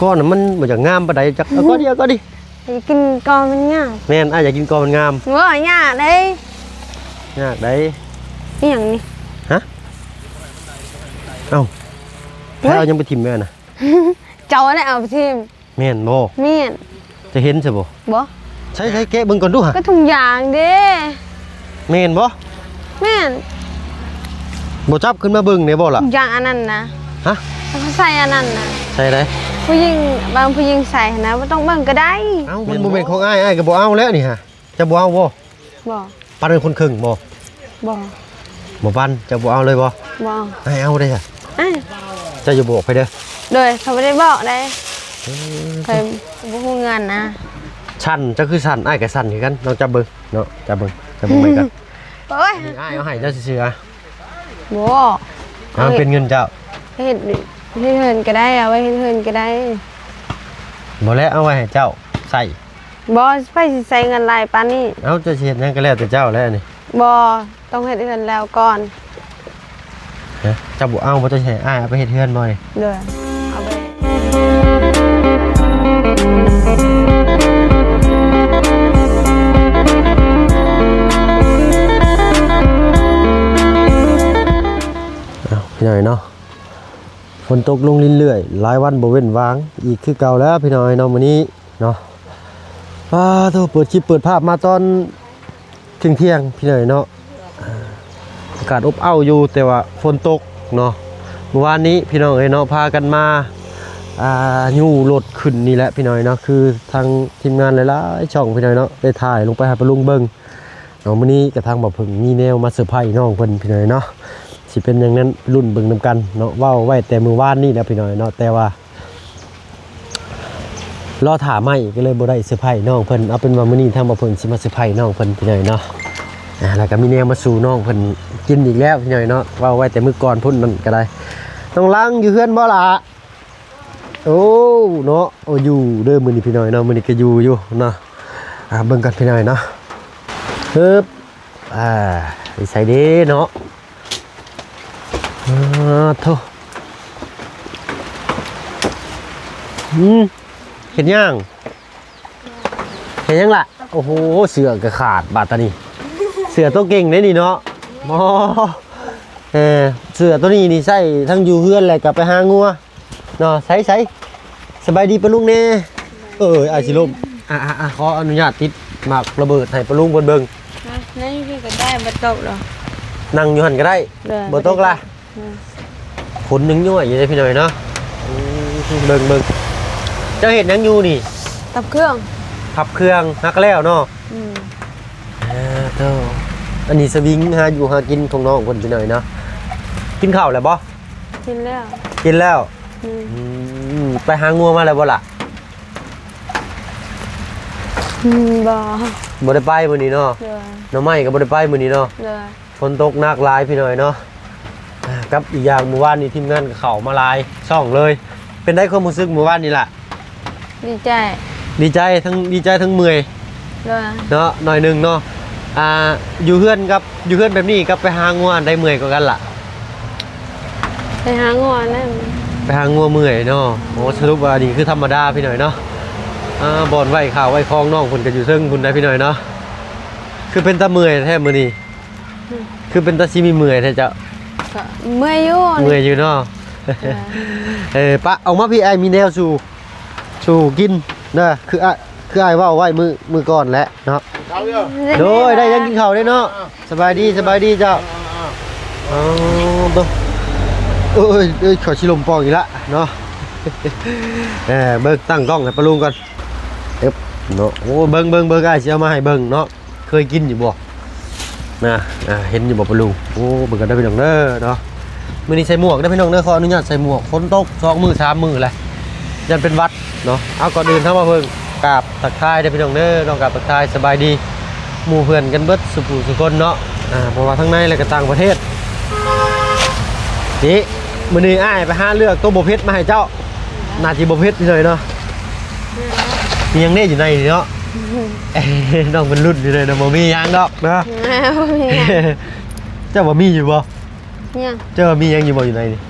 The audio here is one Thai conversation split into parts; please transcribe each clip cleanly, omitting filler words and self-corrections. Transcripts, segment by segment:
ก้อนมันบ่จากงามปานใดจักเอาก็เดียวก็ดิกินกอมันง่ายแม่นอยากกินก้อนมันงามว่าหยาได้ยากได้นี่อย่างนี้ฮะเอ้าแล้วยังไปทิ่มแม่น่ะเจ้าได้เอาไปทิ่มแม่นบ่แม่นจะเห็นใช่บ่บ่ใช่แกะเบิ่งก่อนดูหะก็ถุงยางเด้แม่นบ่แม่นบ่จับขึ้นมาเบิ่งได้บ่ล่ะยางอันนั้นนะฮะเขาใส่อันนั้นนะใส่ได้ผู้หญิงบางผู้หญิงใส่นะบ่ต้องเบิ่งก็ได้เอ้ามันบ่แม่นของอ้ายก็บ่เอาแล้วนี่ฮะจะบ่เอาบ่บ่ปันเป็นคนครึ่งบ่บ่ปันจะบ่เอาเลยบ่ให้เอาได้จ้ะจะอยู่บอกไปเด้อโดยเขาไม่ได้บอกได้เคยบ่ฮู้เงินนะสั่นจะคือสั่นอ้ายก็สั่นคือกันลองจับเบิ่งเนาะจับเบิ่งไปกันโอ้ยอ้ายเอาให้เจ้าซื่อๆบ่เอาเป็นเงินเจ้าเฮ็ดเฮินก็ได้เอาไว้เฮินก็ได้บ่แล้วเอาไว้ให้เจ้าใส่บ่ไปสิใส่เงินหลายปานนี้เอาจะเฮ็ดหยังก็แล้วแต่เจ้าแล้วนี่บ่ต้องเฮ็ดเฮือนแล้วก่อนเจ้าบ่เอาบ่จะให้อ้ายเอาไปเฮ็ดเฮือนบ่นี่เด้อเอาไปพี่น้อยเนาะฝนตกลงเรื่อยๆหลายวันบ่เว้นวางอีกคือเก่าแล้วพี่น้อยเนาะมื้อนี้เนาะโทรเปิดคลิปเปิดภาพมาตอนเที่ยงพี่น้อยเนาะอากาศอบอ้าวอยู่แต่ว่าฝนตกเนาะเมื่อวานนี้พี่น้องเนาะพากันมายู่รถขึ้นนี่แหละพี่น้อยเนาะคือทางทีมงานหลายๆช่องพี่น้อยเนาะได้ถ่ายลงไปให้ปะลุงเบิ่งเนาะมื้อนี้กระทั่งบ่เพิ่งมีแนวมาเซอร์ไพรส์น้องเพิ่นพี่น้อยเนาะสิเป็นอย่างนั้นรุ่นเบิ่งนำกันเนาะว้าไว้แต่มื้อวานนี้นะพี่น้อยเนาะแต่ว่ารอถามไม่ก็เลยบ่ได้เซอร์ไพรส์น้องเพิ่นเอาเป็นว่ามื้อนี้ทางบ่เพิ่นสิมาเซอร์ไพรส์น้องเพิ่นพี่น้อยเนาะแล้วก็มีแนวมาสู่น้องเพิ่นกินอีกแล้วพี่น้อยเนาะว้าไว้แต่มื้อก่อนพุ่นนั่นก็ได้ต้องล้างอยู่เฮือนบ่ล่ะโอ้เนาะโอ้อยู่เด้อมื้อนี้พี่น้อยเนาะมื้อนี้ก็อยู่เนาะเบิ่งกันพี่น้อยเนาะฮึบไปใส่เด้เนาะโธ่เห็นยังล่ะโอ้โหเสือกระขาดบาดตานี่เสือตัวเก่งเลยนี่เนาะเสือตัวนี้นี่ใส่ทั้งอยู่เฮือนเลยกับไปหางัวเนาะใส่สบายดีปะลุงเน่อาชิลมขออนุญาตติดหมากระเบิดให้ปะลุงบนเบิงนั่งอยู่ก็ได้บ่ตกหรอนั่งอยู่หันก็ได้บ่ตกล่ะขนยังย่อยอยู่เลยพี่หน่อยเนาะเบิ่งเจ้าเห็นยังอยู่นี่ขับเครื่องฮักแล้วเนาะอันนี้สวิงหาอยู่หากินของน้องคนพี่หน่อยเนาะกินข้าวแล้วบ่กินแล้วไปหางัวมาแล้วบ่ล่ะบ่ได้ไปมื้อนี้เนาะน้องไม้ก็บ่ได้ไปมื้อนี้เนาะฝนตกหนักหลายพี่หน่อยเนาะกับอีกอย่างเมื่อวานนี้ทีมงานเข้ามาหลายช่องเลยเป็นได้ความรู้สึกเมื่อวานนี้ล่ะดีใจทั้งเมื่อยเนาะหน่อยนึงเนาะอยู่เฮือนแบบนี้กับไปหางัวได้เมื่อยกว่ากันล่ะไปหางัวนั่นไปหางัวเมื่อยเนาะโอ้สรุปว่านี่คือธรรมดาพี่หน่อยเนาะบ่อนไว้ข่าวไว้คลองน้องคุณก็อยู่ซึ่งคุณได้พี่หน่อยเนาะคือเป็นตาเมื่อยแท้มื้อนี้คือเป็นตาซิมีเมื่อยแท้เจ้าเมื่อยอยู่เนาะปะเอามาพี่ไอมีแนวสู่กินนะคือไอว่าไว้มือก่อนแหละเนาะโดยได้ยังกินข้าวได้เนาะสบายดีเจ้าขอชิลมปองอีกละเนาะเบิ่งตั้งกล้องให้ปะลุงก่อนเนาะโอ้เบิ่งไอ้สิเอามาให้เบิ่งเนาะเคยกินอยู่บ่นะเห็นอยู่บ่ปะลุงโอ้เบิ่งกันได้พี่น้องเด้อเนาะมื้อนี้ใส่หมวกได้พี่น้องเด้อขออนุญาตใส่หมวกฝนตก2 มื้อ 3 มื้อแหละยันเป็นวัดเนาะเอาก่อนอื่นทำมาเพิ่งกราบทักทายได้พี่น้องเด้อน้องกราบทักทายสบายดีหมู่เพื่อนกันเบิดสุผู้สุคนเนาะเพราะว่าทั้งในและก็ต่างประเทศนี่มื้อนี้อ้ายไปหาเลือกตัวบ่เผ็ดมาให้เจ้าน่าสิบ่เผ็ดเลยเนาะมียังเน่อยู่ในเนาะน้องเป็นรุ่นอยู่เลยนะบ่มียังดอกนะเจ้าบ่มีอยู่บ่เนี่ยเจ้ามียังอยู่บ่อยู่ในนี่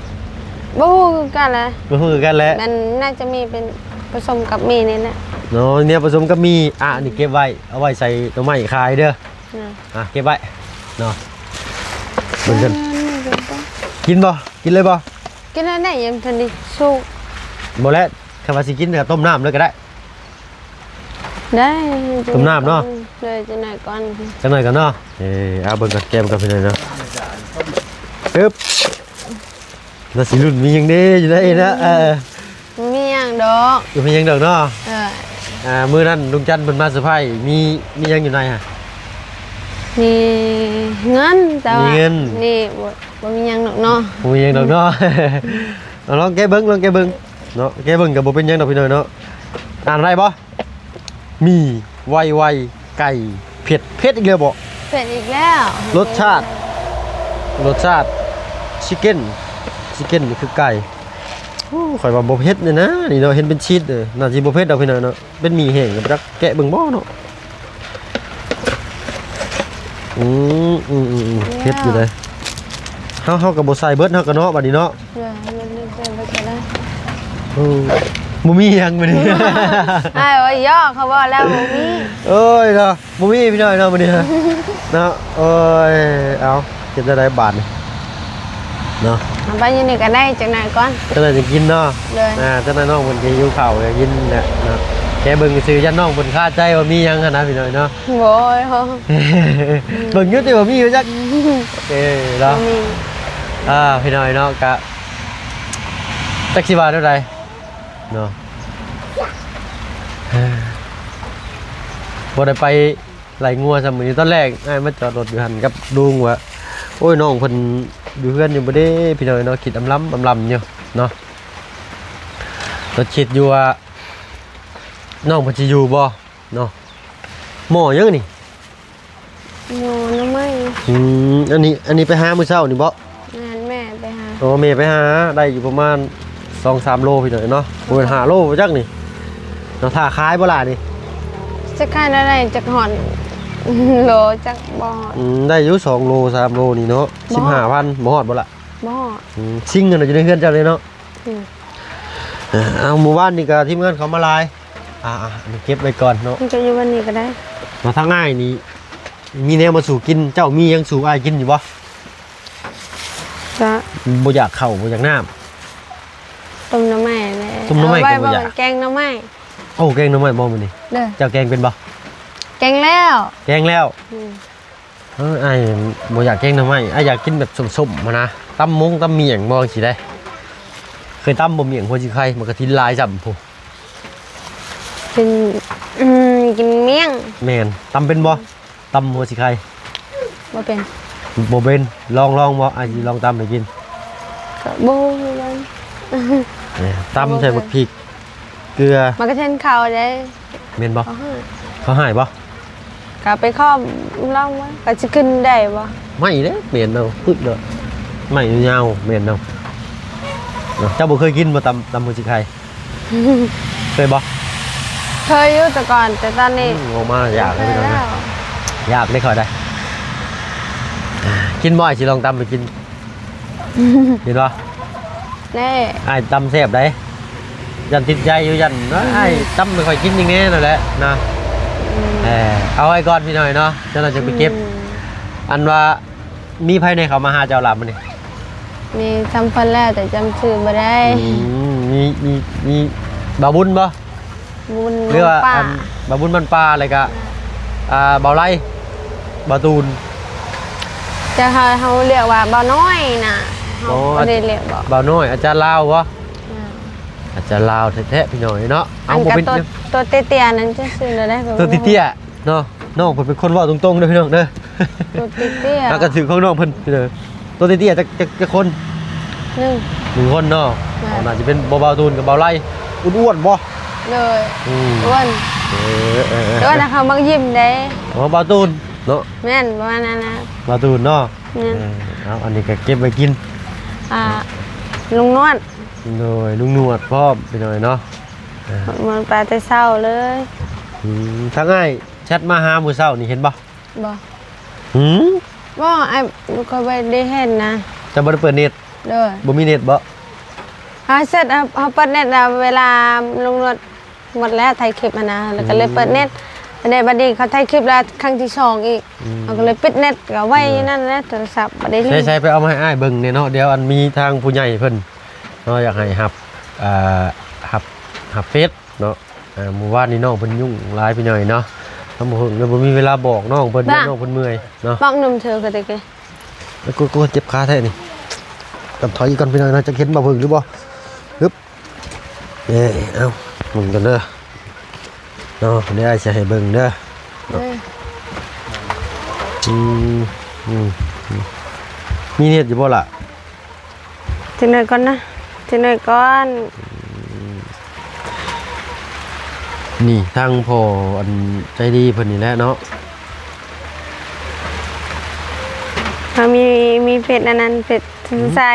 บ่ฮู้คือกันแหละ บ่ฮู้คือกันแหละ มันน่าจะมีเป็นผสมกับมีนี่แหละ เนาะเนี่ยผสมก็มีนี่เก็บไว้เอาไว้ใส่ตัวไม้ขายเด้อ นะ เก็บไว้เนาะเหมือนกันกินบ่กินเลยบ่ กินแล้วได้ยังทันดิสุก บ่แล้วคำว่าสิกินก็ต้มน้ำเลยก็ได้ ได้ ต้มน้ำเนาะ เลยจะหน่อยก่อน จังหน่อยกันเนาะเอาเบิ่งกันแกมกันไปเลยเนาะปึ๊บน่าสิรุ่นมีหยังเด้อยู่ได้นะมีอย่างดอก อยู่มีหยังดอกเนาะ มื้อนั้นลุงจันทร์เพิ่นมาเซอร์ไพรส์มีหยังอยู่ในฮะ มีเงินแต่ว่า มีเงิน นี่บ่มีหยังดอกเนาะ บ่มีหยังดอกเนาะ ลองแกะเบิ่งเนาะแกะเบิ่งก็บ่เป็นหยังดอกพี่น้อยเนาะอ่านได้บ่มีไวไก่เผ็ดอีกแล้วบ่ เสร็จอีกแล้ว รสชาติชิคเก้นนี่คือไก่โอ้ข่อยว่าบ่เผ็ดเนี่ยนะนี่เนาะเห็นเป็นชีสเด้อน่าสิบ่เผ็ดดอกพี่น้อยเนาะเป็นหมี่แห้งก็บ่จักแกะเบิ่งบ่เนาะเผ็ดอยู่เลยเฮาก็บ่ใส่เบิดเฮาก็เนาะบัดนี้เนาะ เลยมันนึกได้บ่ก็ได้ บ่มีหยังบัดนี้ อ้ายว่าย่อเขาบอกแล้วบ่มี เอ้ยเนาะบ่มีพี่น้อยเนาะบัดนี้เนาะโอ้ยเอาเก็บได้บาทนี่เนาะ เอาไปอยู่นี่ก็ได้จังไหนก่อน จังได๋จะกินเนาะ เลย จังได๋น้องเพิ่นก็หิวข้าวก็กินเนี่ยเนาะแกเบิ่งซื่อยันน้องเพิ่นคาใจว่ามีหยังหั่นนะพี่น้อยเนาะ โว้ยโห เบิ่งอยู่ติว่ามีอยู่จักเนาะ บ่มี พี่น้อยเนาะกะจักสิว่าเท่าใดเนาะบ่ได้ไปไหลงัวซะมื้อนี้ตอนแรกอ้ายมาจอดรถอยู่หั่นกับลุงว่าโอ้ยน้องเพิ่นอยู่เฮือนอยู่บ่เด้พี่น้อยเนาะคิดอำลำอยู่เนาะก็คิดอยู่ว่าน้องเพิ่นสิอยู่บ่เนาะหม้อยังนี่ โน่น้ำไม้ อันนี้ไปหามื้อเช้านี่บ่ งานแม่ไปหา โอ้แม่ไปหาได้อยู่ประมาณ 2-3 โลพี่น้อยเนาะบ่เป็น5โลบ่จักนี่เนาะถ้าขายบ่ล่ะนี่ จะขายได้จักหอน โลจักบ่ฮอด ได้อยู่2โล3โลนี่เนาะ 15,000บ่ฮอดบ่ล่ะ บ่ฮอด ซิ่งกันอยู่ในเฮือนเจ้าเลยเนาะ อืม เอาหมู่บ้านนี่ก็ทีมงานเขามาลายอันนี้เก็บไว้ก่อนเนาะ มันจะอยู่วันนี้ก็ได้ มาทางง่ายนี่มีแนวมาสู่กินเจ้ามียังสู่อ้ายกินอยู่บ่ จะ บ่อยากเข้าบ่อยากน้ำ ต้มน้ำไม้เลย ต้มน้ำไม้ก็บ่อยาก แกงน้ำไม้ โอ้แกงหน่อไม้บ่มื้อนี้ เด้อ เจ้าแกงเป็นบ่ แกงแล้ว แกงแล้ว อืม อ้ายบ่อยากแกงหน่อไม้อ้ายอยากกินแบบส้มๆมานะตำเมี่ยงบ่สิได้เคยตำบ่เมี่ยงหัวสิไข่มันก็ทินลายซ้ำพู กินกินเมี่ยง แม่นตำเป็นบ่ตำหัวสิไข่ บ่เป็น บ่เป็นลองบ่อ้ายสิลองตำให้กิน ก็บ่เลย ตำใส่บักพริกเกลือ มันก็เช่นข้าวได้ แม่นบ่ เขาให้ เขาให้บ่ ก็ไปครอบล่องไว้ก็สิขึ้นได้บ่ ไม่เด้แม่นเอาปึ๊ดเด้อไม่ยาวแม่นเอาเจ้าบ่เคยกินบ่ตำหัวสิไข่เคยบ่ เคยอยู่แต่ก่อนแต่ตอนนี้ งงมาอยาก เค เลย ย พี่น้อง แล้ นะ ว อยากได้ค่อยได้กินบ่อยสิลองตำไปกินเห็นบ่ แน่ อ้ายตำแซ่บได้ยันติดใจอยู่ยันอ้ายตำไม่ค่อยกินอย่างนี้นั่นแหละนะเอาไว้ก่อนพี่หน่อยเนาะเจ้าเราจะไปเก็บอันว่ามีภายในเขามาหาเจ้าหลับมันนี่ มีทำพันแล้วแต่จำชื่อบ่ได้ มีบาบุญบ่ บุญ หรือว่า ป้า อันบาบุญมันปลาอะไรกะเบาไล่บาตูน จะเขาเรียกว่าบ่น้อยน่ะ โอ้ เขาบ่ได้เรียกบ่ เบาน้อยอาจารย์ลาววะอาจารย์ลาวแท้ๆพี่หน่อยเนาะ อัน บ่ กับ เป็น ตัวเตี้ยๆนั้นจะซื้อได้ ตัวเตี้ยๆเนาะน้องเพิ่นเป็นคนเว้าตรงๆเด้อพี่น้องเด้อ ตัวเตี้ย แล้วก็ถือของน้องเพิ่นพี่เด้อตัวเตี้ยๆจะคน หนึ่ง หนึ่งคนเนาะเอาน่าจะเป็นเบาตูนกับเบาไล่อ้วนๆบ่ เลย อืม อ้วน แต่ว่าเขามักยิ้มได้ อ๋อเบาตูนเนาะ แม่นประมาณนั้นนะ เบาตูนเนาะ แม่น เอาอันนี้ก็เก็บไว้กิน ลุงนวด โดยลุงหนวดพร้อมไปหน่อยเนาะ มันปลาแต่เศร้าเลย ทั้งง่ายแชทมาหามื้อเช้านี่เห็นบ่ บ่ หืม บ่ไอ้ก็ไปได้เห็นนะ จะบ่ได้เปิดเน็ต เด้อ บ่มีเน็ตบ่ เสร็จเอาเปิดเน็ตเวลาลงรถหมดแล้วถ่ายคลิปนะแล้วก็เลยเปิดเน็ตในบัดนี้เขาถ่ายคลิปแล้วครั้งที่2อีกเขาก็เลยปิดเน็ตก็ไว้นั่นนะโทรศัพท์บ่ได้เล่น ใช่ไปเอามาให้อ้ายเบิ่งเนี่ยเนาะเดี๋ยวอันมีทางผู้ใหญ่เพิ่นเนาะอยากให้หับเฟซเนาะหมู่บ้านนี่น้องเพิ่นยุ่งหลายพี่หน่อยเนาะทำบ่ฮู้แล้วบ่มีเวลาบอกน้องเพิ่นเดี๋ยวน้องเพิ่นเมื่อยเนาะ บอกนมเธอก็ได้แก แล้วกูเจ็บขาแท้นี่กับถอยอีกก่อนพี่หน่อยนะจะเห็นบ่เบิ่งหรือบ่ฮึบเอ้ามึงกันเด้อเนาะเดี๋ยวอ้ายสิให้เบิ่งเด้อมีเน็ตอยู่บ่ล่ะ จังหน่อยก่อนนะจังหน่อยก่อน นี่ทางพ่ออันใจดีเพิ่นนี่แหละเนาะ เขามีเป็ดอันนั้นเป็ดใส่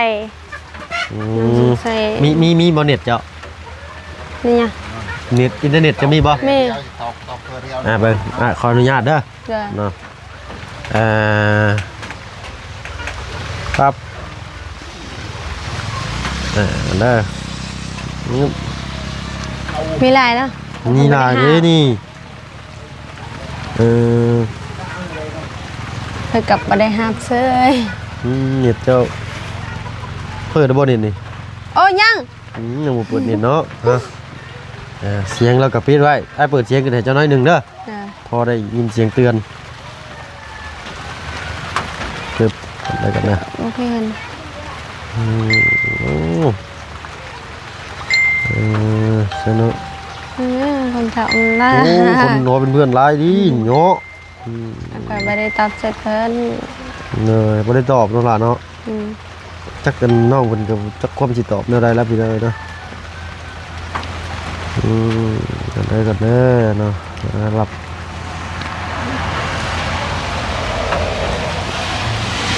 ใส่ มีบ่เน็ตเจ้า นี่ไง เน็ตอินเทอร์เน็ตจะมีบ่ แม่ เบิ่งขออนุญาตเด้อ เด้อ เนาะครับเด้อ มีหลายเนาะ นี่ล่ะเด้นี่ไปกลับบ่ได้ฮับเซย เน็ตเจ้าเปิดบ่เน็ตนี่ โอ้ยัง ยังบ่เปิดเน็ตเนาะเสียงเราก็ปิดไว้ให้เปิดเสียงกันให้เจ้าน้อยหนึงเด้อพอได้ยินเสียงเตือนปึ๊บอะไรกันนะ โอเคกัน สนุก คนถามนะ คนน้อยเป็นเพื่อนร้ายดีเนาะ ไปบ่ได้ตอบเสร็จเพิ่น เนยไม่ได้ตอบน้องหลานเนาะจักกันน้องคนกับจักความสิตอบแนวใดแล้วพี่เลยเนาะกันได้กันเด้อเนาะรับ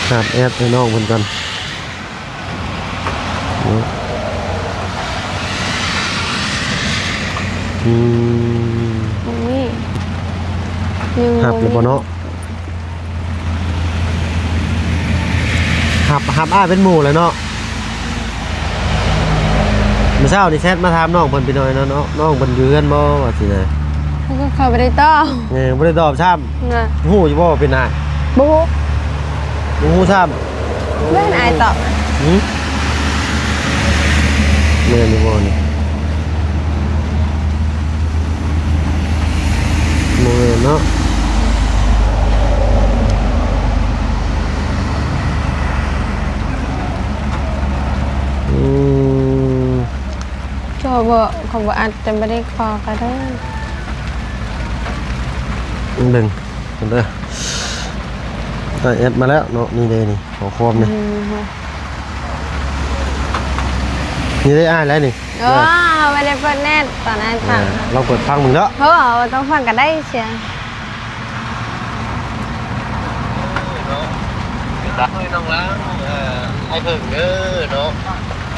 ขาดแอดให้น้องคนกันนี่หับหรือเปล่าเนาะหับอ้ายเป็นหมู่เลยเนาะเมื่อเช้านี่แชทมาถามน้องเพิ่นไปหน่อยเนาะน้องเพิ่นอยู่เฮือนบ่ว่าสินะ ก็เขาบ่ได้ตอบ บ่ได้ตอบซ้ำ นะ ฮู้อยู่บ่ว่าเป็นนาย บ่ฮู้ บ่ฮู้ซ้ำ ไม่เห็นอายตอบ แม่นอยู่บ่นี่บ่แม่นเนาะเขาบอกอาจจะไม่ได้คอก็ได้ หนึ่งเด้อได้แอดมาแล้วเนาะนี่เลยนี่ขอความนี่นี่ได้อ้ายแล้วนี่ ไม่ได้เปิดแน่ตอนนั้นฟัง เราเปิดฟังมึงแล้ว เขาบอกว่าต้องฟังกันได้เชีย ตักให้น้องล้างให้เพิ่งเด้อเนาะ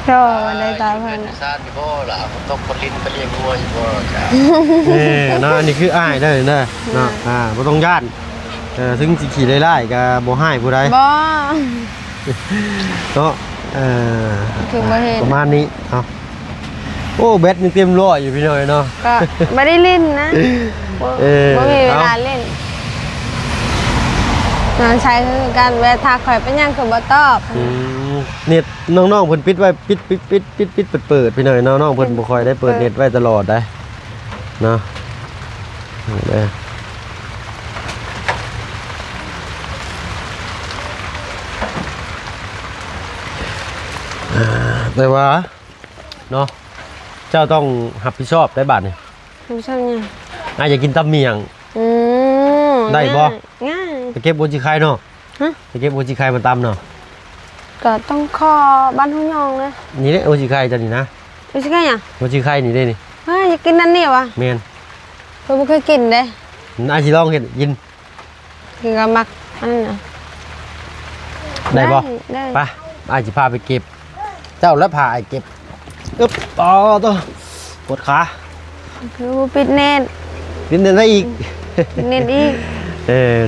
โจ้วันได้ตาเพิ่น ซานอยู่บ่ล่ะต้องคนลิ้นไปเลี้ยงวัวอยู่บ่จ้ะเนาะอันนี้คืออ้ายได้เด้อเนาะบ่ต้องย่านถึงสิขี่ไล่ๆก็บ่ให้ผู้ใด บ่ เนาะถึงบ่เห็น ประมาณนี้เอาโอ้แบตยังเต็มร้อยอยู่พี่น้อยเนาะ ก็ไม่ได้เล่นนะบ่มีเวลาเล่นนอนใช้คือการแวะทักข่อยเป็นยังคือบ่ตอบ เน็ตน้องๆเพิ่นปิดไว้ปิดเปิดพี่น้อยน้องๆเพิ่นบ่ค่อยได้เปิดเน็ตไว้ตลอดได้เนาะเด้อแต่ว่าเนาะเจ้าต้องรับผิดชอบได้บาดนี่ คุณชอบยัง น่าจะกินตำเมียงได้บ่ ง่าย ไปเก็บโบจิไคเนาะ ฮะ ไปเก็บโบจิไคมาตำเนาะ ก็ต้องขอบ้านทุ่งยองเลย นี่เด้โบจิไคจะนี่นะ ไม่ใช่ไงอ่ะ โบจิไคนี่เด้นี่ เฮ้ยอยากกินนั่นนี่วะ แม่น เราไม่เคยกินเด้ อาสิลองเฮ็ดกิน กินกับมักอันนั้นน่ะ ได้บ่ ได้ ไปอาสิพาไปเก็บ เจ้าแล้วพาไอ้เก็บอึ๊บต่อปวดขา คือปิดเน็ต กินเดินได้อีก ปิดเน็ตอีก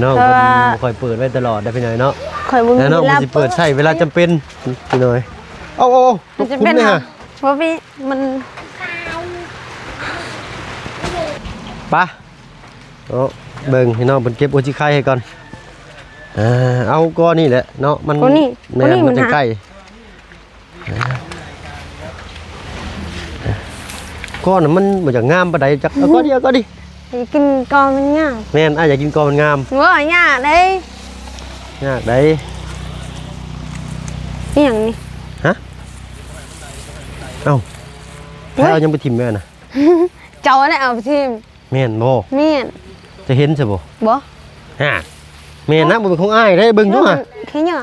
น้อง เพราะว่า คอยเปิดไว้ตลอดได้พี่น้อยเนาะ ข่อยบุญ แล้วน้อง มี มัน ลาบ สิเปิดใช่เวลาจำเป็นพี่น้อยเอา มันจะ คุ้ เป็น มเลย เหรอ ฮะ เพราะพี่มัน ไปเอาเบิ่งให้น้องเพิ่นเก็บโอจิไข่ให้ก่อนเอาก้อนนี่แหละเนาะมัน ก้อนนี้ แม่ ก้อนนี้ มัน มัน จะ หา ใกล้ก้อนน่ะมันบ่อยากงามปานใดจักเอาก้อนเดียวก็ดิ ไปกินกอมันง่าย แม่นอ้ายอยากกินก้อนมันงาม ว่าง่ายเลย ยากได้ นี่อย่างนี้ ฮะเอ้าแพ้เอายังไปทิ่มแม่น่ะ เจ้าได้เอาไปทิม แม่นบ่ เมียน จะเห็นซะบ่ บ่ ฮะแม่นนะบ่เป็นของอ้ายได้เบิ่งอยู่ มั ห่ะ นแค่ยัง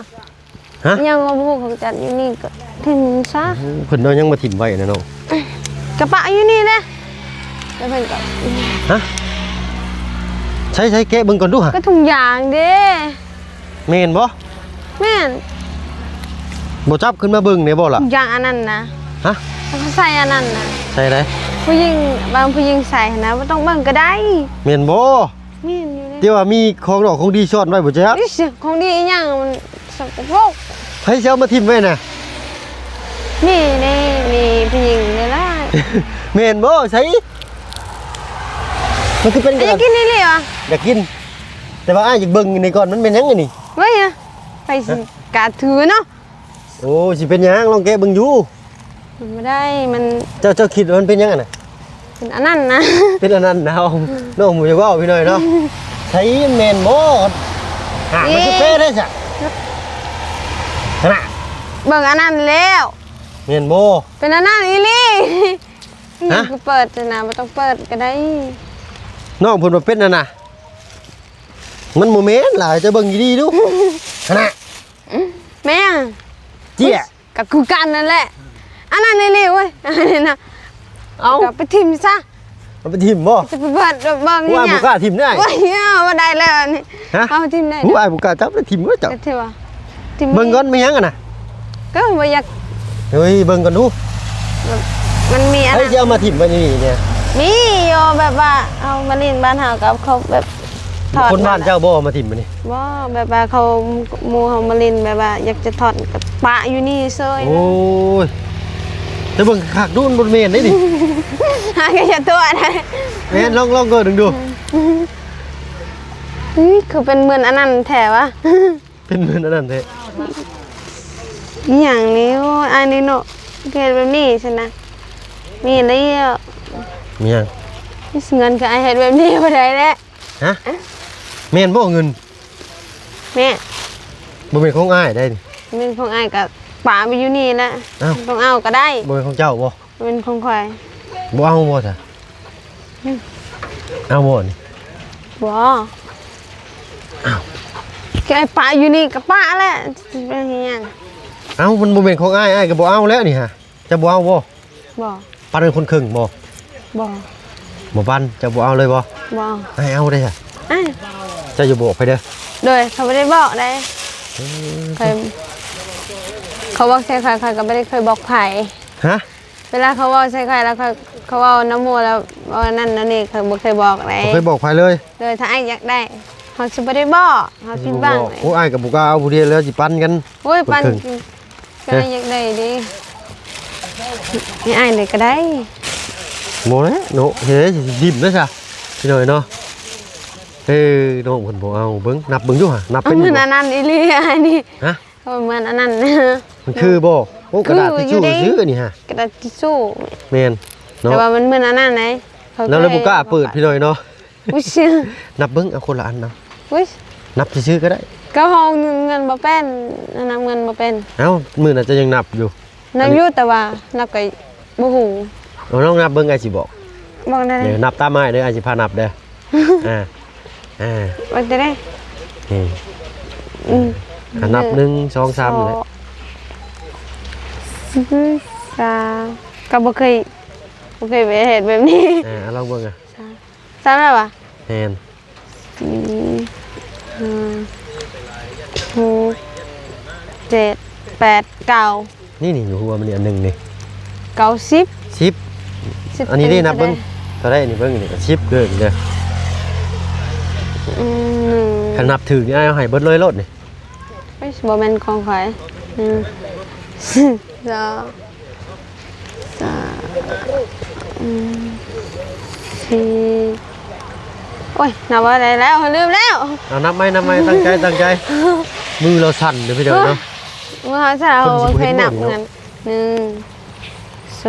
ฮะ ยังเอาพวกของจัดอยู่นี่ก็ทิมซะ เพิ่นเอายังมาทิ่มไว้นะน้อง กระปะอยู่นี่นะแล้วเพิ่นก็ ฮะใช้แกะเบิ่งก่อนดูห่ะ ก็ถุงยางเด้ แม่นบ่ แม่น บ่จับขึ้นมาเบิ่งเนี่ยบ่ล่ะ ถุงยางอันนั้นนะ ฮะ แล้วเขาใส่อันนั้นนะ ใช่ได้ ผู้หญิงบางผู้หญิงใส่นะบ่ต้องเบิ่งก็ได้ แม่นบ่ แม่นอยู่ เดี๋ยวว่ามีของดอกของดีซ่อนไว้บ่จ๊ะ นี่สิของดีอีหยังมันสกปรก ไผสิเอามาทิ่มไว้น่ะ นี่นี่มีผู้หญิงนี่ล่ะ แม่นบ่ใส่มันคือเป็นก อ ระ ยาก ดาษ กินนี่เลยเหรอ อยากกิน แต่ว่าอ้ายอยากเบิ่งนี่ก่อนมันเป็นหยังไงนี่ เว้ยอะไปสิกาถือเนาะ โอ้สิเป็นหยังลองแกะเบิ่งอยู่ มันไม่ได้มัน เจ้าคิดว่ามันเป็นหยังอะน่ะ เป็นอันนั้นนะ เป็นอันนั้นนะน้องหมูจะว่าพี่หน่อยเนาะใช้แมนโมดหามันคือเป้ได้จ้ะน่ะ เบิ่งอันนั้นแล้ว แมนโม เป็นอันนั้นอีหลี่ ฮะ คือเปิดนะไม่ต้องเปิดก็ได้ น้องเพิ่นมาเป็นน่ะนะมันโมเมนต์หลายจะเบิ่งดีๆดูน่ะ แม่ เจี๊ย กับกูกันนั่นแหละอันนั้นอีหลี่เว้ยอันนี้นะ เอา ก็ไปทิมซะ มันไปทิมบ่ จะไปเปิดเบิ่งนี่ ว่า เนี่ บุ ย กล้าทิมได้ ว้ยเอามาได้แล้วนี่ ฮะ เอาทิมได้ ผู้อายบุกล้าจับแล้วทิมไว้จ้ะ ก็เทว่าทิม เบิ่งก่อนไม่ยังอ่ะน่ะ ก็บ่อยาก เฮ้ยเบิ่งก่อนดู มันมีอัน เฮ้ย นั้น จะเอามาทิมไว้นี่เนี่ย มีโยแบบว่าเอามาเล่นบ้านเฮากับเขาแบบถอด คนบ้านเจ้าบ่เอามาทิมมานี่ บ่แบบว่าเขาหมู่เฮามาเล่นแบบว่าอยากจะถอดกับปะอยู่นี่เซย โอ้ยจะเบิ่งคักดูมันบ่แม่นได้ดิ หาก็จะตัวได้ แม่นลองเกิดดู คือเป็นเหมือนอันนั้นแท้วะ เป็นเหมือนอันนั้นแท้ อหย่างนี้โอ้ยอันนี้เนาะเกิดแบบนี้ใช่นะมีอะไรอ่ะ มีหยัง มีเงินก็ไอเฮ็ดแบบนี้บ่ได้แล้ว ฮะแม่นบ่เงิน แม่ บ่เป็นของอ้ายได้นี่ เป็นของอ้ายก็ปาไปอยู่นี่แหละ อ้าว ต้องเอาก็ได้ บ่เป็นของเจ้าบ่ เป็นของข่อย บ่เอาบ่จ้ะเอาบ่นี่ บ่แกไอ้ปาอยู่นี่ก็ปาแหละจะเป็นอิหยัง เอามันบ่เป็นของอ้ายอ้ายก็บ่เอาแล้วนี่ฮะจะบ่เอาบ่ บ่ ปันเป็นคนครึ่งบ่ บ่ บ่ปันจะบ่เอาเลยบ่ บ่ อ้ายเอาได้จ้ะ อ้าย เจ้าอย่าบอกไปเด้อ โดยเขาไม่ได้บอกได้เคยเขาบอกใส่ใครใครก็ไม่ได้เคยบอกไผ่ ฮะ เวลาเขาบอกใส่ใครแล้วเขาบอกน้ำโมแล้วว่านั่นนั่นนี่เขาบอกเคยบอกอะไร บ่เคยบอกใครเลย โดยถ้าไอ้อยากได้เขาจะไม่ได้บอกเขาคิดบ้างเลย โอ้อ้ายก็บ่กล้าเอาผู้เดียวแล้วสิปันกัน โอ้ยปัน คนครึ่ง กินก็ได้อยากได้ดินี่ไอ้เลยก็ได้ บ่แล้วโนเฮ้ยสิดิ้มเด้อจ้ะพี่น้อยเนาะน้องเพิ่นบ่เอาเบิ่งนับเบิ่งอยู่ห่ะนับ เอา เป็น เห อ มื ยู่ อน บ่ อันนั้นอีหลีอันนี้ ฮะ เขาเหมือนอันนั้น มันคือบ่โอ้กระดาษ คือ ทิชชู่ อยู่ใน ซื้อนี่ฮะ กระดาษทิชชู่ แม่นเนาะ แต่ว่ามันเหมือนอันนั้นไหนขา แล้วเลยบ่กล้าเปิดพี่น้อยเนาะ อุ้ยเชื่อ นับเบิ่งเอาคนละอันนะ อุ้ย นับซื่อๆก็ได้ ก็ห้องเงินบ่เป็นนำเงินบ่เป็น เอ้ามื้อน่ะจะยังนับอยู่ นับอยู่แต่ว่านับก็บ่ฮู้ เอาน้องนับเบิ่งไอ้สิบอก บอกได้ เดี๋ยวนับตามไม้เด้อไอ้สิพานับเด้อ อ่าบอกได้ นี่ อืม นับ1 2 3นี่แหละ สาก็บ่เคยไปเฮ็ดแบบนี้ เอาลองเบิ่งอ่ะ ซ้ำแล้วว่ะ แม่น 4 5 6 7 8 9 นี่อยู่หัวมันนี่อันหนึงนี่ 10 10อันนี้ได้นับเบิ่งเท่าได้นี่เบิ่งนี่ก็10เกินเด้อ อืม คันนับถึงนี่เอาให้เบิดเลยโลดนี่ ไม่บ่แม่นของข่อย2 3 สี่โอ้ยนับว่าได้แล้วลืมแล้ว เอานับไหมตั้งใจมือเราสั่นเดี๋ยวพี่เดี๋ยวเนาะ เมื่อเช้าเราเคยนับเงิน1 2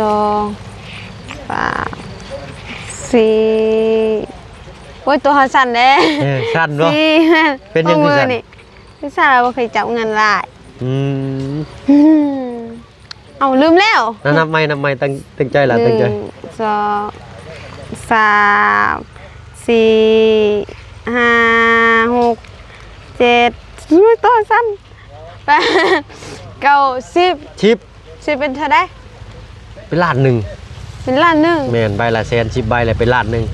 3 4โอ้ยตัวเขาสั่นเด้ สั่นเนาะ สี่ เป็นยังไงสั่น นี่พี่สาวเราเคยจับเงินหลาย อืม เอาลืมแล้ว นับไหมตั้งใจล่ะตั้งใจ 1 2 3 4 5 6 7ตัวสั้น8 9 10 ชิป 10เป็นเท่าได เป็นล้านหนึ่ง เป็นล้านหนึ่ง แม่นใบละแสนชิปใบเลยเป็นล้านหนึ่ง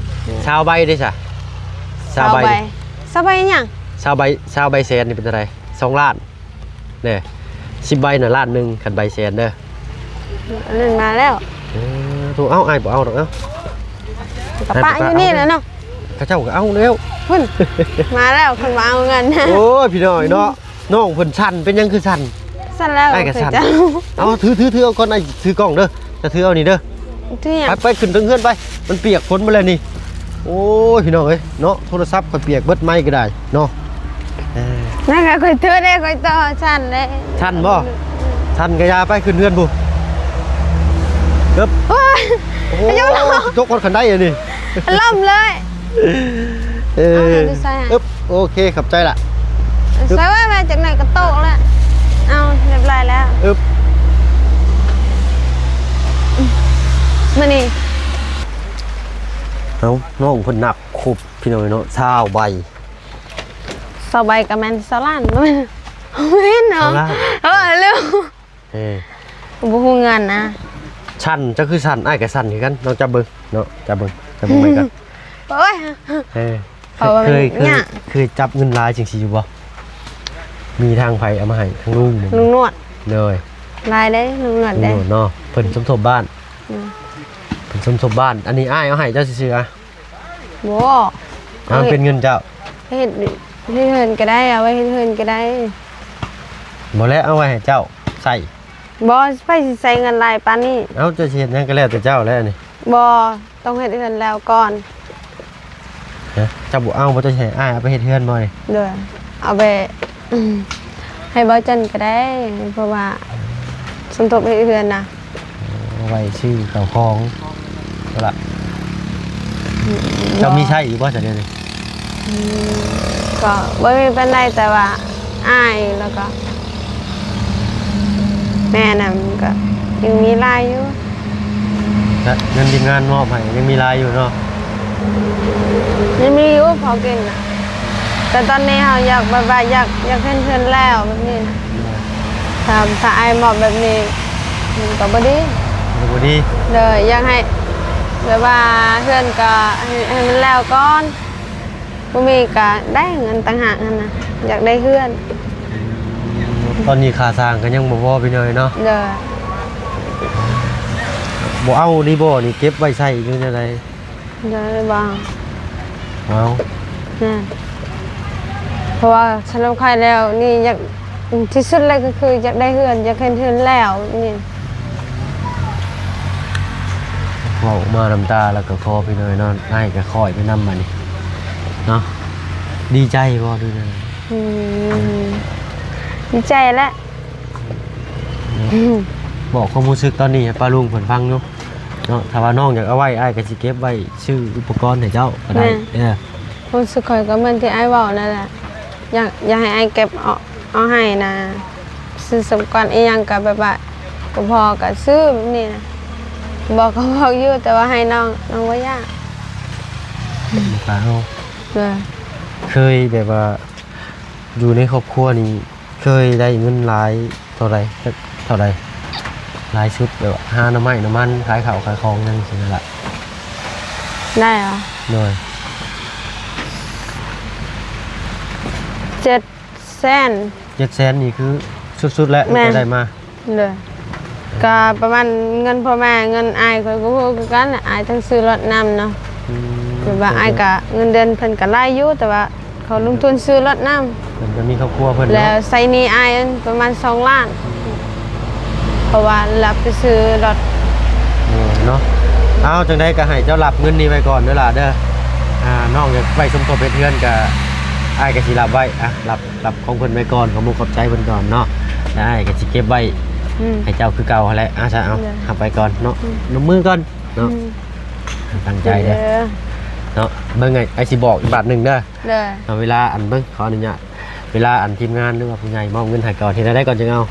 ชาวใบได้สะชาวใบ สบายยัง ชาวใบแสนนี่เป็นอะไร2 ล้านเนี่ยชิปใบน่ะล้านหนึ่งขันใบแสนเด้อ เล่นมาแล้ว ถูกเอาไอ้บ่เอาหรอกเอ้า กับป้าอยู่นี่แล้วเนาะ ข้าเจ้าก็เอาแล้ว พุ่นมาแล้วคนมาเอาเงิน โอ้ยพี่น้อยเนาะน้องเพิ่นสั่นเป็นยังคือสั่น สั่นแล้ว ไอ้ก็สั่น เคยจะ เอาถือเอาก่อนไอ้ถือกล้องเด้อจะถือเอานี่เด้อ ที่ยัง ไปขึ้นถึงเฮือนไปมันเปียกฝนมาแล้วนี่โอ้ยพี่น้องเอ้ยเนาะโทรศัพท์ก็เปียกเบิดไม้ก็ได้เนาะ นั่นก็คอยเธอได้คอยต่อสั่นเลย สั่นบ่สั่นกระยาไปขึ้นเฮือนบุเด้อ โอ้ย โอ้ยกคนขันได้อันนี้ ล่มเลย เอาเดี๋ยวดูใส่ให้ อึ๊บโอเคขับใจละ ใส่ไว้มาจากไหนก็โตกแล้วเอาเรียบร้อยแล้ว อึ๊บ มานี่ เอาน้องคนหนักคุบพี่น้อยเนาะชาวใบ สบายกับแมนสลานไม่เห็นเนาะ สลาน เร็ว เอ้ย บุหูเงินนะ ชันจะคือชันไอ้ายกับชันคือกันน้องจับเบิ้งเนาะจับเบิ้งไปกัน โอ้ย เอ้ย เอาไว้ เนี่ย เคยจับเงินลายจริงๆอยู่บ่มีทางไผเอามาให้ทางลุง ลุงนวด เลย ลายได้ลุงนวดได้ โน่เนาะเพิ่นสมทบบ้าน อืม เพิ่นสมทบบ้านอันนี้อ้ายเอาให้เจ้าซื่อๆอ่ะ โบ เอาเป็นเงินเจ้า เฮ็ดให้เฮินก็ได้เอาไว้ให้เฮินก็ได้ บ่แล้วเอาไว้ให้เจ้าใส่ บอไปสิใส่เงินลายปานนี้ เอาเจะเฮ็ดหยังก็แล้วแต่เจ้าแล้วนี่ บอต้องเฮ็ดเฮินแล้วก่อน นะเจ้าบ่เอาบ่จะให้อ้ายเอาไปเฮ็ดเฮือนบ่นี่ เด้อเอาไปให้บ่จันก็ได้ เพราะว่าสมทบให้เฮือนนะ เอาไว้ชื่อเจ้าของก็ละเจ้ามีใช้อีกบ่จังได๋นี่ ก็บ่มีปานใดแต่ว่าอ้ายแล้วก็ แม่น่ะมันก็ยังมีลายอยู่ ก็เงินทีมงานมอบให้ยังมีรายอยู่เนาะ ยังมีอยู่พอกินน่ะแต่ตอนนี้เฮาอยากแบบว่าอยากเฮ็ดเฮือนแล้วแบบนี้นะถ้าอ้ายมอบแบบนี้มันก็บ่ดี บ่ดี เลยอยากให้แบบว่าเฮือนก็ให้มันแล้วก่อนบ่มีก็ได้เงินต่างหากนั่นน่ะอยากได้เฮือน ตอนนี้ค่าสร้างก็ยังบ่พอไปหน่อยเนาะ เด้อ บ่เอานี่บ่นี่เก็บไว้ใช้อยู่จังได๋ เด้อบ่ เอา นั่นเพราะว่าสำหรับใครแล้วนี่อยากที่สุดเลยก็คืออยากได้เฮือนอยากเห็นเฮือนแล้วนี่ เว้ามาน้ำตาแล้วก็คอพี่น้อยเนาะอ้ายก็คอยไปนำมานี่เนาะดีใจบ่ดูนั่น อืมดีใจแล้ว บอกความรู้สึกตอนนี้ให้ป้าลุงเพิ่นฟังอยู่เนาะถ้าว่าน้องอยากเอาไว้อ้ายก็สิเก็บไว้ซื้ออุปกรณ์ให้เจ้าก็ได้ความสุขข่อยก็เหมือนที่ไอ้บอกนั่นแหละอยากให้ไอ้เก็บเอาให้นะซื้อสมกรอีหยังกับแบบว่าก็พอกับซื้อแบบนี้นะบอกก็บอกอยู่แต่ว่าให้น้องว่ายาก ก็เอา เลย เคยแบบว่าอยู่ในครอบครัวนี้เคยได้เงินหลายเท่าไหร่หลายชุดแบบว่าหาน้ำไม้น้ำมันขายข้าวขายของนั่นสินั่นแหละ ได้เหรอ หน่อย 700,000 700,000นี่คือสุดๆแล้ว แม่ จะได้มา เลยก็ประมาณเงินพ่อแม่เงินอายก็พูดกันน่ะอายต้องซื้อรถนำเนาะแบบว่าอายก็เงินเดือนเพิ่นก็หลายอยู่แต่ว่าเขาลงทุนซื้อรถนำ เพิ่นก็มีครอบครัวเพิ่น แล้ว เนาะ ใส่หนี้อายประมาณ2 ล้าน เพราะว่ารับไปซื้อรถ โอ้ย เนาะเอาจังได๋ก็ให้เจ้ารับเงินนี้ไว้ก่อนเด้อล่ะเด้อน้องอยากไว้สมทบเป็นเพื่อนก็อ้ายก็สิรับไว้รับของเพิ่นไว้ก่อนขอมุกขอบใจเพิ่นก่อนเนาะได้ก็สิเก็บไว้ให้เจ้าคือเก่าหั่นแหละซะเอาทำไปก่อนเนาะนมมือก่อนเนาะตั้งใจเด้อเนาะเบิ่งไอ้สิบอกอีกบาทนึงเด้อเอาเวลาอันเบิ่งขออนุญาตเวลาอันทีมงานหรือว่าผู้ใหญ่มอบเงินให้ก่อนที่ได้ก่อนจึงเอา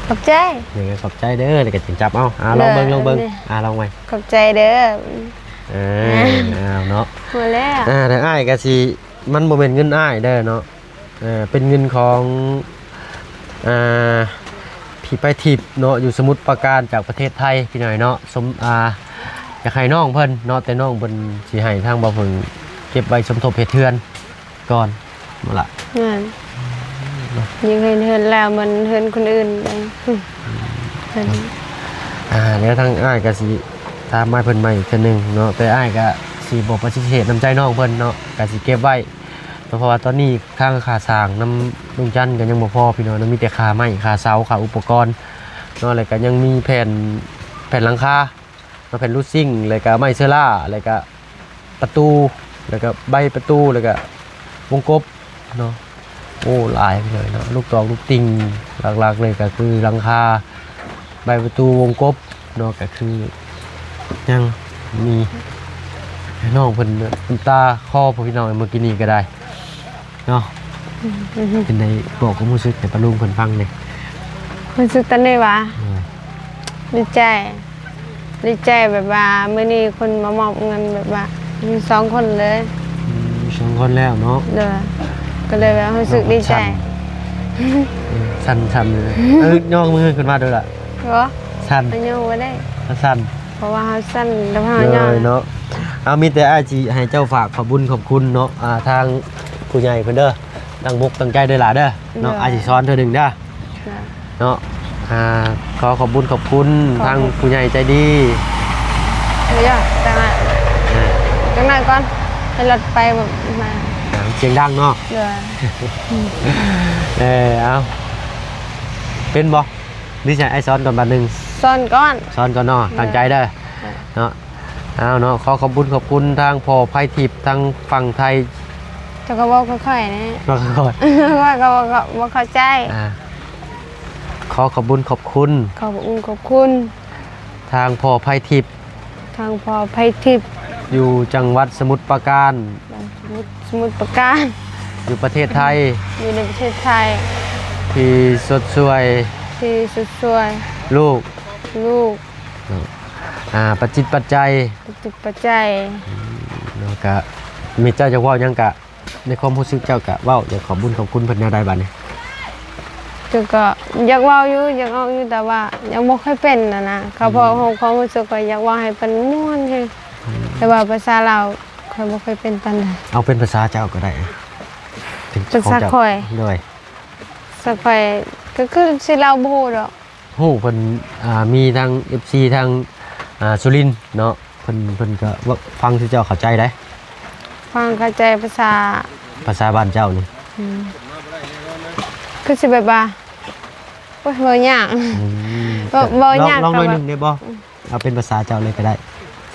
ขอบใจนี่ก็ขอบใจเด้อแล้วก็จึงจับเอาลองเบิ่งลองไว้ขอบใจเด้อเนาะหมดแล้วแต่อ้ายก็สิมันบ่แม่นเงินอ้ายเด้อเนาะเป็นเงินของพี่ไปทิพย์เนาะอยู่สมุทรปราการจากประเทศไทยพี่หน่อยเนาะอยากให้น้องเพิ่นเนาะแต่น้องเพิ่นสิให้ทางบ่เพิ่นเก็บไว้สมทบเฮ็ดเทือนก่อนมาละยังเห็นแล้วมันเห็นคนอื่นเลยแล้วทางอ้ายก็สิตามมาเพิ่นใหม่อีกนึงเนาะแต่อ้ายก็สิบ่ปฏิเสธน้ำใจน้องเพิ่นเนาะก็สิเก็บไว้เพราะว่าตอนนี้ค่าสร้างน้ำลุงจันก็ยังบ่พอพี่น้องมีแต่ค่าไม้ค่าเสาค่าอุปกรณ์เนาะแล้วก็ยังมีแผ่นหลังคาแผ่นรูดซิ่งแล้วก็ไม้เสื้อล่าแล้วก็ประตูแล้วก็ใบประตูแล้วก็วงกบเนาะโอ้หลายเลยเนาะลูกตอกลูกติงหลักๆเลยก็คือหลังคาใบประตูวงกบเนาะก็คือยังมีน้องเพิ่นน้ำตาคอพี่น้องเมื่อกี้นี้ก็ได้เนาะเป็นในบอกก็รู้สึกแต่ปลุงเพิ่นฟังเลยรู้สึกตอนนี้วะดีใจแบบว่าเมื่อนี้คนมามอบเงินแบบว่ามี2 คนเลย2 คนแล้วเนาะก็เลยแบบรู้สึกดีใจสั่นเลยย่องมือขึ้นมาด้วยล่ะสั่นย่องมาได้สั่นเพราะว่าเขาสั่นแล้วเขาย่องเนาะเอามีแต่อาจีให้เจ้าฝากขอบคุณเนาะทางผู้ใหญ่เพิ่นเด้อตั้งมุกตั้งใจเด้อล่ะเด้อเนาะอาจีซ้อนเธอหนึ่งเด้อเนาะขอขอบคุณทางผู้ใหญ่ใจดีเดี๋ยวจังนั้นก่อนให้รถไปแบบมาเสียงดังเนาะเอาเป็นบ่นี่ใช่ไอซ้อนก่อนบัดนึงซ้อนก่อนเนาะตั้งใจเด้อเนาะเอาเนาะขอขอบคุณทางพ่อไผ่ทิพย์ทางฝั่งไทยจะก็บอกค่อยๆนะว่าก็บอกเข้าใจขอขอบคุณทางพ่อไผ่ทิพย์อยู่จังหวัดสมุทรปราการอยู่ประเทศไทยอยู่ในประเทศไทยที่สดสวยลูกปัจจิตปัจจัยแล้วก็มีเจ้าจะว่ายังกะในความรู้สึกเจ้ากะว่าอยากขอบคุณเพิ่นแนวใดบัดนี้ก็อยากว่าอยู่แต่ว่ายังบ่ค่อยเป็นนะเขาพอความรู้สึกก็อยากว่าให้เป็นม่วนคือแต่ว่าภาษาเราค่อยบ่ค่อยเป็นปานใดเอาเป็นภาษาเจ้าก็ได้ภาษาค่อยด้วยสักค่อยก็คือสิเราบ่ฮู้ดอกฮู้เพิ่นมีทาง FC ทางสุรินทร์เนาะเพิ่นก็ฟังที่เจ้าเข้าใจได้ฟังเข้าใจภาษาบ้านเจ้านี่คือสิแบบว่าโอ้ยบ่ยากลองหน่อยนึงได้บ่เอาเป็นภาษาเจ้าเลยก็ได้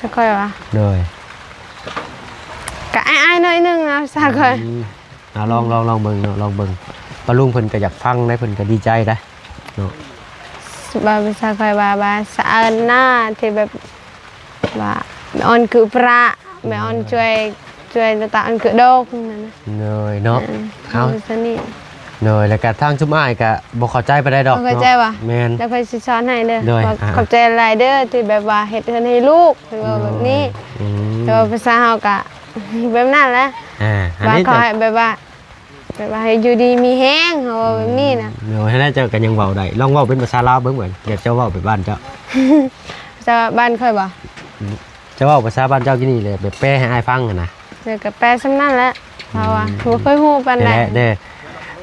สักค่อยว่าเลยก็อ้ายๆหน่อยนึงนะภาษาค่อยลองเบิ่งเนาะลองเบิ่งปะลุงเพิ่นก็อยากฟังได้เพิ่นก็ดีใจได้เนาะภาษาค่อยว่าสะอาดหน้าที่แบบว่าแม่ออนคือพระแม่ออนช่วยตาอันคือโดกนั่นนะเนาะเอาซะนี่แล้วก็ทางชุมอ้ายก็บ่เข้าใจไปได้ดอกเข้าใจว่ะแม่นแล้วค่อยสิสอนให้เด้อเข้าใจหลายเด้อที่แบบว่าเฮ็ดให้ลูกแบบนี้แต่ว่าภาษาเฮาก็แบบนั้นแหละว่าเขาให้แบบว่าให้อยู่ดีมีแห้งเฮาแบบนี้นะให้ได้เจ้าก็ยังเว้าได้ลองเว้าเป็นภาษาลาวเบิ่งเหมือนอยากเจ้าเว้าแบบบ้านเจ้าภาษาบ้านค่อยบ่จะเว้าภาษาบ้านเจ้ากี่นี่เลยแบบแปลให้อ้ายฟังหั่นนะก็แปลซำนั้นแหละเพราะว่าบ่เคยฮู้ปานใดเด้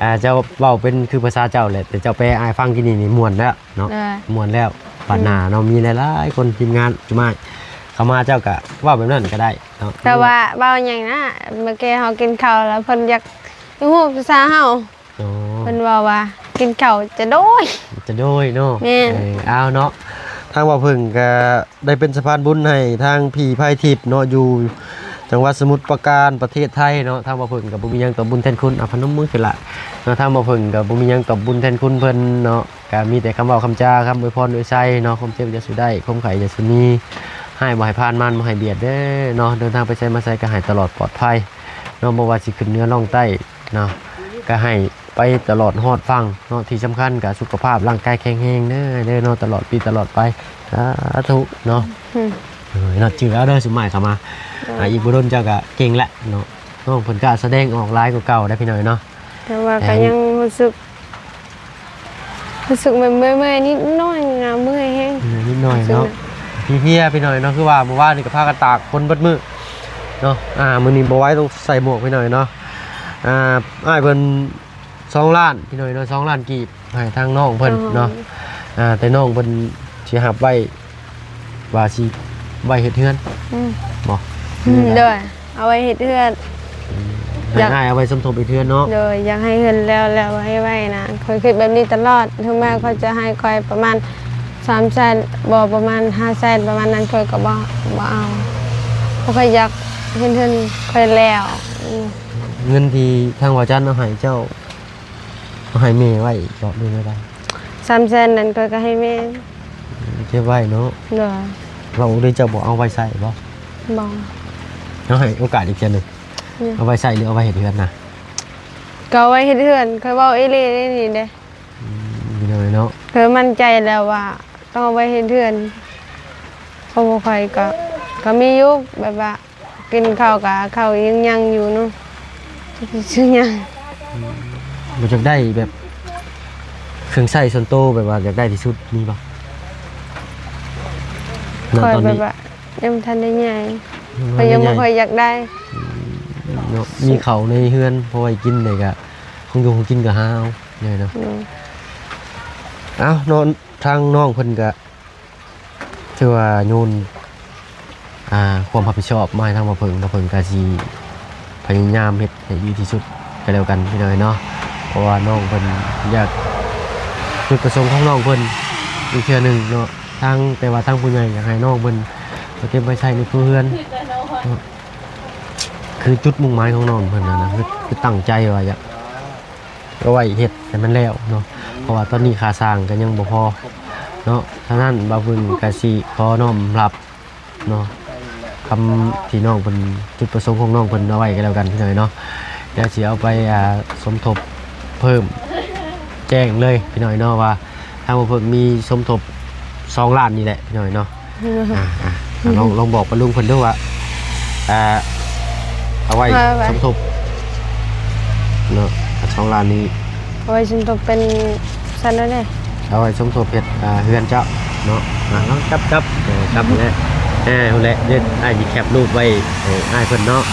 อเจ้าเว้าเป็นคือภาษาเจ้าแหละแต่เจ้าแปลอ้ายฟังกี่นี่ม่วนแล้วเนาะม่วนแล้วปัญหาเนาะมีหลายๆคนทีมงานจุมาเข้ามาเจ้าก็เว้าแบบนั้นก็ได้เนาะแต่ว่าเว้าหยังนะเมื่อกี้เฮากินข้าวแล้วเพิ่นอยากฮู้ภาษาเฮาเพิ่นว่ากินข้าวจะโดยเนาะเอาเนาะ ทางบ่าวเพิ่งก็ได้เป็นสะพานบุญให้ทางพี่ไพทิพย์เนาะอยู่จังหวัดสมุทรปราการประเทศไทยเนาะทางบ่าวเพิ่งก็บ่มีหยังตอบบุญแทนคุณพนมมือขึ้นละเนาะทางบ่าวเพิ่งก็บ่มีหยังตอบบุญแทนคุณเพิ่นเนาะก็มีแต่คำเว้าคำจาคำอวยพรอวยไสเนาะความเจ็บจะสุได้ความไข้จะสุมีให้บ่ให้ผ่านมันบ่ให้เบียดเด้อเนาะเดินทางไปไสมาไสก็ให้ตลอดปลอดภัยเนาะบ่ว่าสิขึ้นเหนือล่องใต้เนาะก็ให้ไปตลอดฮอดฟังเนาะที่สำคัญก็สุขภาพร่างกายแข็งแรงเด้อเนาะตลอดปีตลอดไปสาธุเนาะเนาะจือเอาเด้อสมัยเข้ามาอีกบ่โดนเจ้าก็เก่งแหละเนาะน้องเพิ่นก็แสดงออกหลายกว่าเก่าได้พี่น้อยเนาะแต่ว่าก็ยังรู้สึกเมื่อยๆนิดหน่อยนะเมื่อยแฮงนิดหน่อยเนาะพี่เพียพี่น้อยเนาะคือว่าเมื่อวานนี่ก็พากันตากฝนเบิดมื้อเนาะมื้อนี้บ่ไหวต้องใส่หมวกพี่น้อยเนาะอ้ายเพิ่น2 ล้านพี่น้อยเนาะ2 ล้านกีบให้ทางน้องเพิ่นเนาะแต่น้องเพิ่นสิหับไว้ว่าสิไว้เฮ็ดเฮือนบ่เด้อเอาไว้เฮ็ดเฮือนอยากให้เอาไว้สมทบอีกเทื่อเนาะเด้ออยากให้เฮือนแล้วให้ไว้นะค่อยคิดแบบนี้ตลอดถึงแม้เขาจะให้ค่อยประมาณ300,000บ่ประมาณ500,000ประมาณนั้นค่อยก็บ่เอาเพราะค่อยอยากเฮือนค่อยแล้วเงินที่ทางว่าจันเอาให้เจ้าเอาให้แม่ไว้เจาะดูไม่ได้300,000นั้นก็ให้แม่เก็บไว้เนาะเด้อเราได้เจ้าบ่เอาไว้ใส่บ่เอาให้โอกาสอีกเทื่อนึงเอาไว้ใส่หรือเอาไว้เฮ็ดเฮือนนะก็ไว้เฮ็ดเฮือนค่อยเว้าอีหลีนี่เด้มีน้อยเนาะเคยมั่นใจแล้วว่าต้องเอาไว้เฮ็ดเฮือนเพราะว่าค่อยก็มีอยู่แบบว่ากินข้าวก็ข้าวยังอยู่เนาะชื่อยังบ่จักได้แบบเครื่องใช้ส่วนโตแบบว่าอยากได้ที่สุดมีบ่ค่อยแบบว่ายังทันได้ใหญ่ก็ยังบ่ค่อยอยากได้เนาะมีเขาในเฮือนพอไว้กินได้ก็คงอยู่คงกินก็หาเอาเนี่ยเนาะนอนทางน้องเพิ่นก็ถือว่าโยนความรับผิดชอบมาให้ทางบ่เพิ่งก็สิพยายามเฮ็ดให้ดีที่สุดก็แล้วกันพี่น้อยเนาะเพราะว่าน้องเพิ่นอยากจุดประสงค์ของน้องเพิ่นอีกเทื่อนึงเนาะแต่ว่าทางผู้ใหญ่อยากให้น้องเพิ่นเก็บไว้ใช้ในครัวเรือนคือจุดมุ่งหมายของน้องเพิ่นนะคือตั้งใจว่าอยากเอาไว้เฮ็ดให้มันแล้วเนาะเพราะว่าตอนนี้ค่าสร้างก็ยังบ่พอเนาะฉะนั้นบ่าวเพิ่นก็สิขอน้อมรับเนาะคำที่น้องเพิ่นจุดประสงค์ของน้องเพิ่นเอาไว้ก็แล้วกันพี่น้อยเนาะเดี๋ยวสิเอาไปสมทบเพิ่มแจ้งเลยพี่น้อยเนาะว่าทางบ่าวเพิ่นมีสมทบ2 ล้านนี่แหละพี่น้อยเนาะลองบอกปะลุงเพิ่นด้วยว่าเอาไว้สมทบเนาะ2 ล้านนี้เอาไว้สมทบเป็นสั้นแล้วเนี่ยเอาไว้สมทบเฮ็ดเฮือนเจ้าเนาะลองจับแล้วนั่นแหละเด็ดอ้ายสิแคปรูปไว้อ้ายเพิ่นเนาะ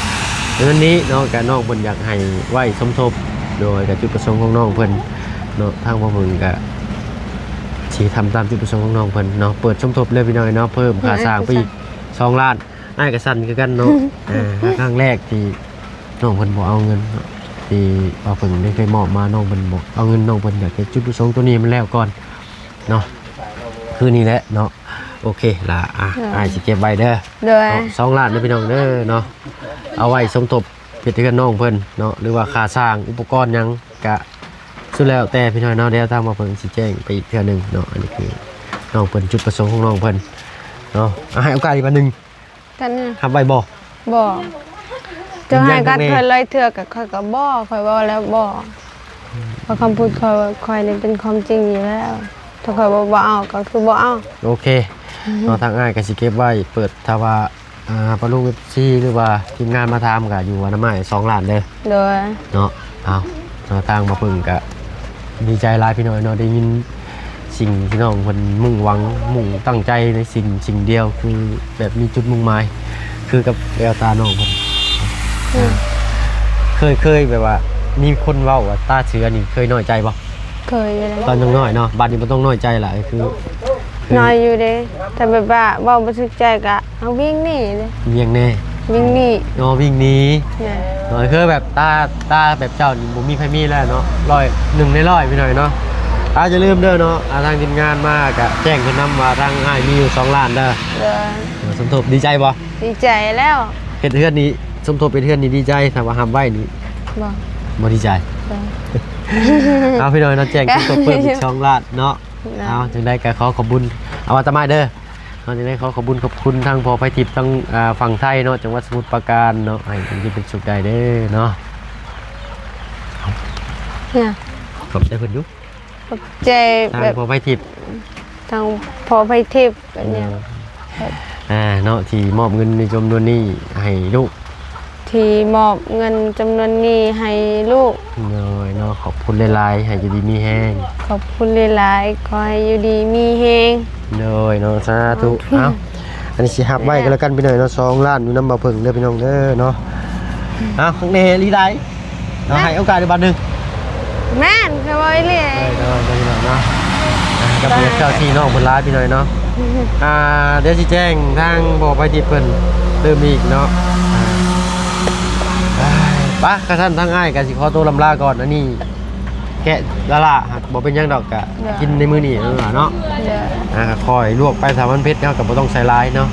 เรื่องนี้เนาะการน้องเพิ่นอยากให้ไว้สมทบโดยกับจุดประสงค์ของน้องเพิ่นเนาะทางบ่เพิ่นก็สิทำตามจุดประสงค์ของน้องเพิ่นเนาะเปิดสมทบเลยพี่น้อยเนาะเพิ่มค่าสร้างไปอีก2 ล้านอ้ายก็สั่นคือกันเนาะครั้งแรกที่น้องเพิ่นบ่เอาเงินที่ว่าเพิ่นได้เคยมอบมาน้องเพิ่นบ่เอาเงินน้องเพิ่นอยากเฮ็ดจุดประสงค์ตัวนี้มันแล้วก่อนเนาะคือนี่แหละเนาะโอเคล่ะอ้ายสิเก็บไว้เด้อ2 ล้านเด้อพี่น้องเด้อเนาะเอาไว้สมทบเฮ็ดให้น้องเพิ่นเนาะหรือว่าค่าสร้างอุปกรณ์หยังก็สุดแล้วแต่พี่น้อยเนาะเดี๋ยวทางมาเพิ่นสิแจ้งไปอีกเทื่อนึงเนาะอันนี้คือน้องเพิ่นจุดประสงค์ของน้องเพิ่นเนาะให้โอกาสอีกบัดนึงกันเนี่ยทำไว้บ่จะให้กันค่อยเลยเถื่อกับค่อยก็บ่ค่อยบ่แล้วบ่เพราะคำพูดค่อยนี่เป็นความจริงอยู่แล้วถ้าค่อยบ่เอาก็คือบ่เอาโอเคเนาะทางอ้ายก็สิเก็บไว้เปิดถ้าว่าปะลุง FC หรือว่าทีมงานมาถามก็อยู่ว่าน้ำไม้2 ล้านเด้อเนาะเอาทางมาเพิ่งก็ดีใจหลายพี่น้อยเนาะได้ยินสิ่งที่น้องเพิ่นมุ่งตั้งใจในสิ่งเดียวคือแบบมีจุดมุ่งหมายคือกับแววตาน้องเพิ่นเคยแบบว่ามีคนเว้าว่าตาเชื้อนี่เคยน้อยใจบ่เคยอยู่ตอนยังน้อยเนาะบัดนี้บ่ต้องน้อยใจล่ะคือน้อยอยู่เด้แต่แบบว่าเว้าบ่สึกใจก็เอาวิ่งหนีเด้วิ่งแน่วิ่งหนีวิ่งหนีคือแบบตาแบบเจ้านี่บ่มีใครมีแล้วเนาะ100ใน100พี่น้อยเนาะ จะลืมเด้อเนาะทางทีมงานมากะแจ้งเพิ่นนำว่าทางอ้ายมีอยู่2ล้านเด้อ เด้อ สมทบดีใจบ่ ดีใจแล้ว เฮ็ดเฮือนนี้สมทบเป็นเฮือนนี้ดีใจถ้าว่าห้ามไว้นี่ บ่ บ่ดีใจ เด้อ เอาพี่น้อยเนาะแจ้งสมทบเพิ่มอีก2ล้านเนาะเอาจังได๋ก็ขอขอบคุณเอาว่าตะมาเด้อเนาะจังได๋ขอขอบคุณทางพอไผทิพย์ทางฝั่งไทยเนาะจังหวัดสมุทรปราการเนาะให้เพิ่นอยู่เป็นสุขได้เด้อเนาะ เนี่ย ขอบใจเพิ่นอยู่ ขอบใจ ทาง แบบ พอไผทิพย์ ทางพอไปทิพย์แบบเนี้ย เนาะที่มอบเงินในจำนวนนี้ให้ลูก ที่มอบเงินจำนวนนี้ให้ลูก เนาะขอบคุณหลายๆให้อยู่ดีมีแห้ง ขอบคุณหลายๆขอให้อยู่ดีมีเฮง เนาะสาธุเอ้าอันนี้สิหับไว้ก็แล้วกันพี่น้อยเนาะ2ล้านอยู่นำบ่เพิ่งเด้อพี่น้องเด้อเนาะเอาข้างในลีได้เนาะให้โอกาสอีกบัดหนึง แม่นก็บ่เรื่อย เนาะพี่น้องเนาะกับเพื่อนเจ้าที่น้องเพิ่นร้ายพี่น้อยเนาะเดี๋ยวสิแจ้งทางบอกไปที่เพิ่นเริ่มอีกเนาะไปกระท่านทั้งอ้ายก็สิขอตัวลำลาก่อนอันนี้แกะละล่ะหากบ่เป็นหยังดอกกะกินในมื้อนี้เนาะ เด้อ คอยลวกไป3วันเพชรเนาะก็บ่ต้องใส่ลายเนาะ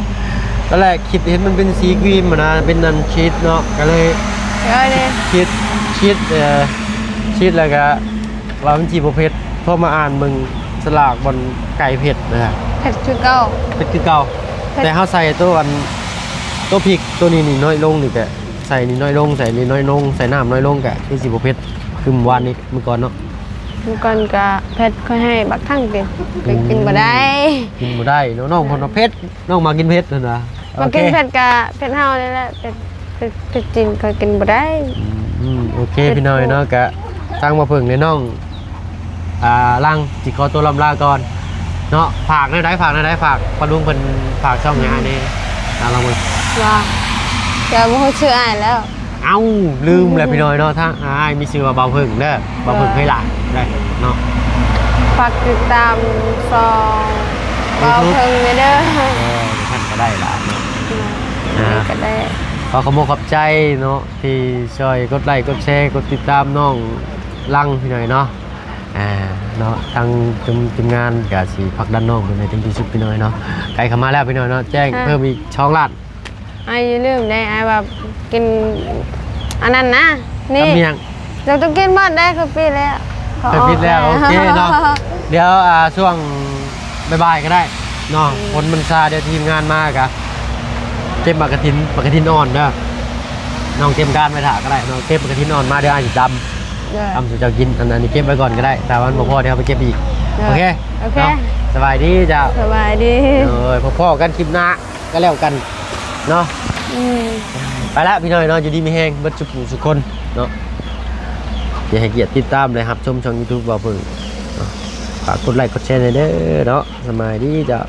ตอนแรกคิดเห็นมันเป็นสีครีมนะเป็นนันชีสเนาะก็เลย เดี๋ยวนี้ ชีสแล้วก็ว่ามันสิบ่เผ็ดพอมาอ่านมึงสลากบนไก่เผ็ดนะฮะ เผ็ดคือเก่า เผ็ดคือเก่าแต่เฮาใส่ตัวพริกตัวนี้นี่น้อยลงนี่ก็ใส่นี่น้อยลงใส่นี่น้อยลงใส่น้ำน้อยลงก็คือสิบ่เผ็ดคือเมื่อวานนี้เมื่อก่อนเนาะ เมื่อก่อนก็เผ็ดค่อยให้บักทั้งกินก็กินบ่ได้ กินบ่ได้เนาะน้องเพิ่นว่าเผ็ดน้องมากินเผ็ดนั่นน่ะ มากินเผ็ดก็เผ็ดเฮานี่แหละเผ็ดจริงก็กินบ่ได้ โอเคพี่น้อยเนาะก็ทางมาเพิ่งในน้องล่างสิขอตัวลำลาก่อนเนาะฝากได้ฝากปะลุงเพิ่นฝากช่องงานนี่ลองมือ ว่าจะบ่ฮู้ชื่ออ้ายแล้ว เอ้าลืมแล้วพี่น้อยเนาะถ้าอ้ายมีชื่อว่าเบาเพิ่งเด้อเบาเพิ่งเคยหลานได้เนาะ ฝากติดตามซองเบาเพิ่งเด้อ ท่านก็ได้หลานเนาะ ก็ได้ ขอขอบใจเนาะที่ช่วยกดไลค์กดแชร์กดติดตามน้องลังพี่หน่อยเนาะเนาะทางทีมงานกับสีพักด้านน้องเป็นในทีมที่สุดพี่หน่อยเนาะไกลเข้ามาแล้วพี่หน่อยเนาะแจ้งเพิ่มอีกช่องลาด ไอ้อย่าลืมได้ไอ้แบบกินอันนั้นนะนี่ ทำเมียง เราต้องกินบ้านได้คือปีแล้ว เคยพิดแล้วโอเคเนาะเดี๋ยวช่วงบ่ายๆก็ได้เนาะคนมันซาเดี๋ยวทีมงานมากะเก็บปากกระถินอ่อนเด้อน้องเตรียมการไปถ่าก็ได้น้องเก็บปากกระถินอ่อนมาเดี๋ยวอ่านสิดำสุดจะกินอันนี้เก็บไว้ก่อนก็ได้แต่วันบ่พอเดี๋ยวไปเก็บอีกโอเคเนาะสบายดีจ้า สบายดี พ่อกันคลิปหน้าก็แล้วกันเนาะไปละพี่น้อยเนาะอยู่ดีมีแห้งเบิดจุกสุกคนเนาะอย่าให้เกียรติติดตามเลยครับชมช่อง YouTube บ่าวเพิ่งฝากกดไลค์กดแชร์หน่อยเด้อเนาะสบายดีจ้า